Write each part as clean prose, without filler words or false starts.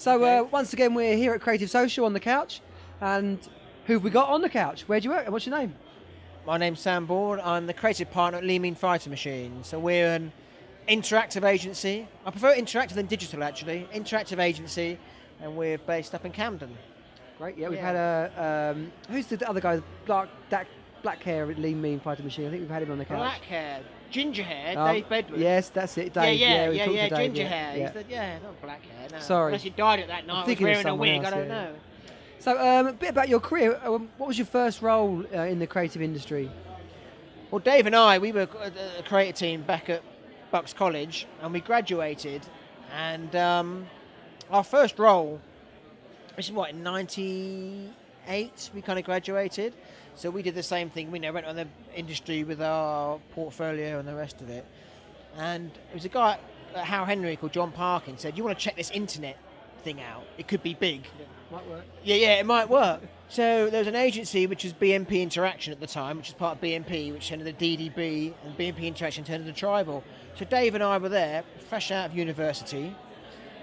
So Okay. once again, we're here at Creative Social on the couch, and who've we got on the couch? Where do you work? And what's your name? My name's Sam Bourne. I'm the creative partner at Lean Mean Fighter Machine. So we're an interactive agency. I prefer interactive than digital, actually. Interactive agency, and we're based up in Camden. Great. Yeah, we've Yeah. had a who's the other guy? Black hair at Lean Mean Fighter Machine. I think we've had him on the couch. Black hair, ginger hair, Um, Dave Bedworth. Yes, that's it. Dave. we talked to Dave, ginger yeah, hair. yeah. He's not black hair. No. Sorry. Unless he dyed it that night. Was thinking of wearing a someone wig. else, I don't yeah. know. So a bit about your career. What was your first role in the creative industry? Well, Dave and I, we were a creative team back at Bucks College, and we graduated. And our first role, which is what, in '98, we kind of graduated. So we did the same thing. We went on the industry with our portfolio and the rest of it. And it was a guy at Howell Henry called John Parkin said, "You want to check this internet thing out? It could be big." Might work. Yeah, it might work. So there was an agency which was BNP Interaction at the time, which is part of BNP, which turned into DDB, and BNP Interaction turned into Tribal. So Dave and I were there, fresh out of university,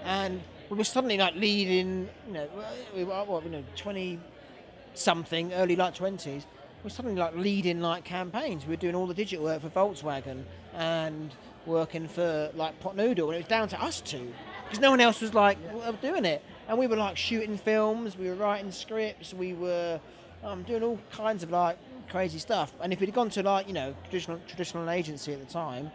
and we were suddenly like leading, we were 20 something, early like 20s. We were suddenly like leading like campaigns. We were doing all the digital work for Volkswagen and working for like Pot Noodle, and it was down to us two because no one else was like doing it. And we were like shooting films, we were writing scripts, we were doing all kinds of like crazy stuff. And if we'd gone to like traditional agency at the time,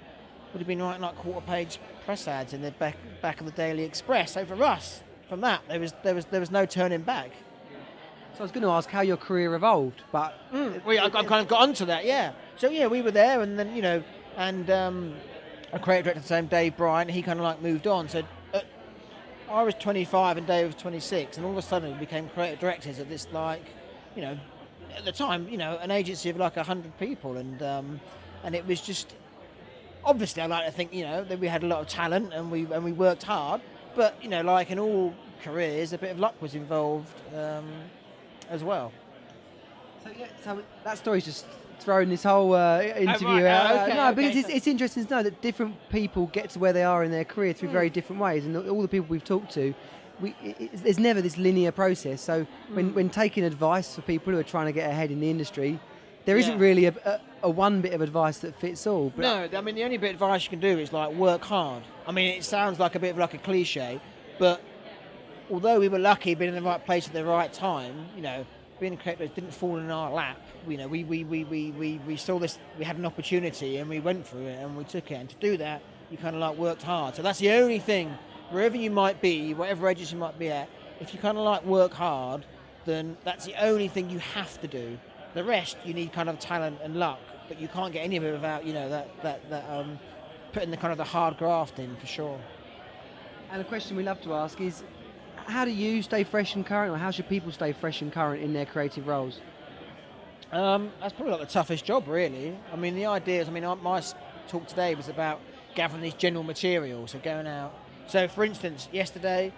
would have been writing like quarter-page press ads in the back of the Daily Express. So for us, from that, there was no turning back. So I was going to ask how your career evolved, but I kind of got onto that, yeah. So yeah, we were there, and then a creative director at the time, Dave Bryant, he kind of like moved on. So I was 25 and Dave was 26, and all of a sudden we became creative directors of this at the time, an agency of like 100 people, and it was just obviously I like to think that we had a lot of talent and we worked hard, but like in all careers, a bit of luck was involved as well. So that story's just throwing this whole interview out. Okay, because it's interesting to know that different people get to where they are in their career through very different ways, and all the people we've talked to, there's never this linear process. So when taking advice for people who are trying to get ahead in the industry, there isn't really a one bit of advice that fits all. But No, I mean the only bit of advice you can do is like work hard. I mean it sounds like a bit of like a cliche, but although we were lucky being in the right place at the right time, being a creator didn't fall in our lap. We saw this, we had an opportunity and we went for it and we took it. And to do that, you kind of like worked hard. So that's the only thing, wherever you might be, whatever agency you might be at, if you kind of like work hard, then that's the only thing you have to do. The rest, you need kind of talent and luck, but you can't get any of it without, putting the kind of the hard graft in for sure. And a question we love to ask is, how do you stay fresh and current, or how should people stay fresh and current in their creative roles? That's probably like the toughest job, really. I mean, the idea is, my talk today was about gathering these general materials, so going out. So, for instance, yesterday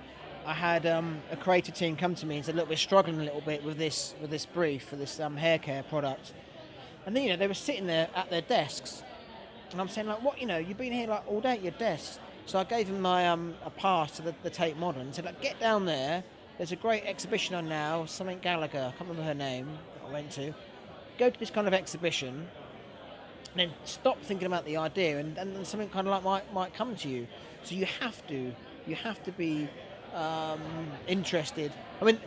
I had a creative team come to me and said, "Look, we're struggling a little bit with this brief for this hair care product." And then, they were sitting there at their desks, and I'm saying, like, "What? You've been here like all day at your desks." So I gave them my a pass to the Tate Modern and said, like, "Get down there. There's a great exhibition on now, something Gallagher, I can't remember her name, that I went to. Go to this kind of exhibition, and then stop thinking about the idea, and then something kind of like might come to you." So you have to be interested. I mean,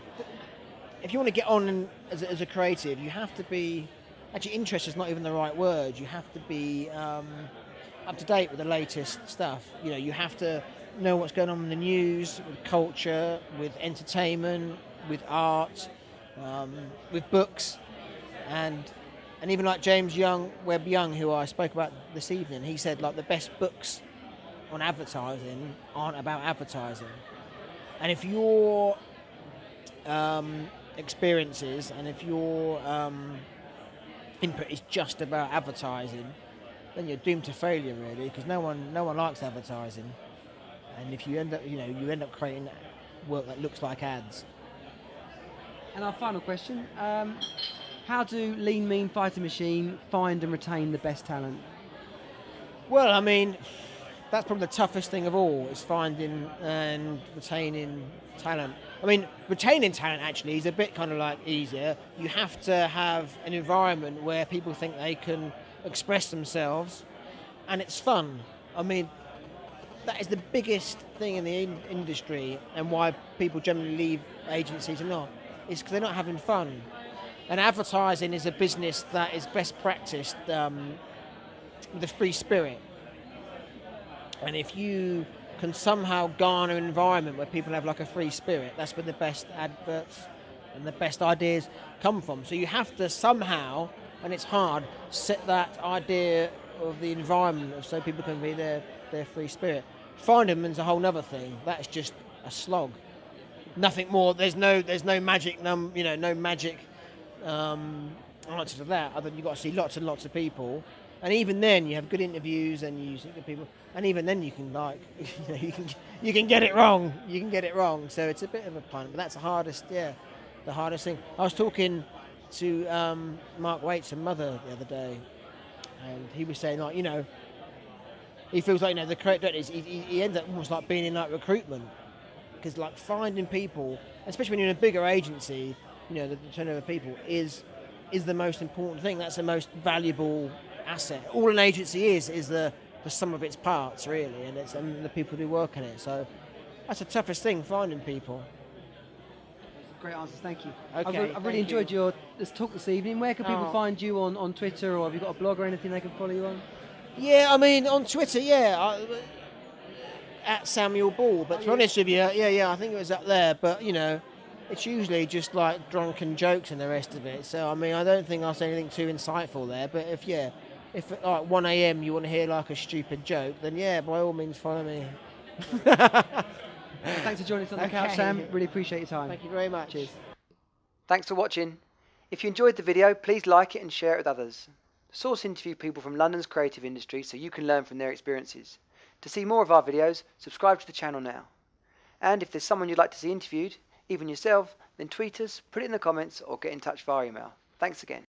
if you want to get on as a creative, you have to be, actually interest is not even the right word, you have to be up to date with the latest stuff. You have to know what's going on in the news, with culture, with entertainment, with art, with books, and even like James Webb Young, who I spoke about this evening, he said like the best books on advertising aren't about advertising. And if your experiences and if your input is just about advertising, then you're doomed to failure, really, because no one likes advertising. And if you end up creating work that looks like ads. And our final question, how do Lean Mean Fighter Machine find and retain the best talent? Well, I mean, that's probably the toughest thing of all, is finding and retaining talent. I mean, retaining talent actually is a bit kind of like easier. You have to have an environment where people think they can express themselves and it's fun. I mean, that is the biggest thing in the industry, and why people generally leave agencies or not, is because they're not having fun. And advertising is a business that is best practiced with a free spirit. And if you can somehow garner an environment where people have like a free spirit, that's where the best adverts and the best ideas come from. So you have to somehow, and it's hard, set that idea of the environment so people can be their free spirit. Finding them is a whole other thing. That's just a slog. Nothing more. There's no magic no magic answer to that. Other than you've got to see lots and lots of people. And even then, you have good interviews and you see good people. And even then, you can you can get it wrong. You can get it wrong. So it's a bit of a punt, but that's the hardest thing. I was talking to Mark Waits and Mother the other day, and he was saying he feels like the creative director he ends up almost like being in like recruitment, because like finding people, especially when you're in a bigger agency, the turnover of people is the most important thing. That's the most valuable asset. All an agency is the sum of its parts, really, and it's the people who work in it. So that's the toughest thing, finding people. Great answers, thank you. Okay, I've really enjoyed this talk this evening. Where can people find you on Twitter, or have you got a blog or anything they can follow you on? Yeah, I mean on Twitter, at Samuel Ball. But to be honest with you, I think it was up there. But it's usually just like drunken jokes and the rest of it. So I mean, I don't think I'll say anything too insightful there. But if at like 1 a.m. you want to hear like a stupid joke, then by all means follow me. Thanks for joining us on the couch, Sam. Really appreciate your time. Thank you very much. Cheers. Thanks for watching. If you enjoyed the video, please like it and share it with others. Source interview people from London's creative industry so you can learn from their experiences. To see more of our videos, subscribe to the channel now. And if there's someone you'd like to see interviewed, even yourself, then tweet us, put it in the comments, or get in touch via email. Thanks again.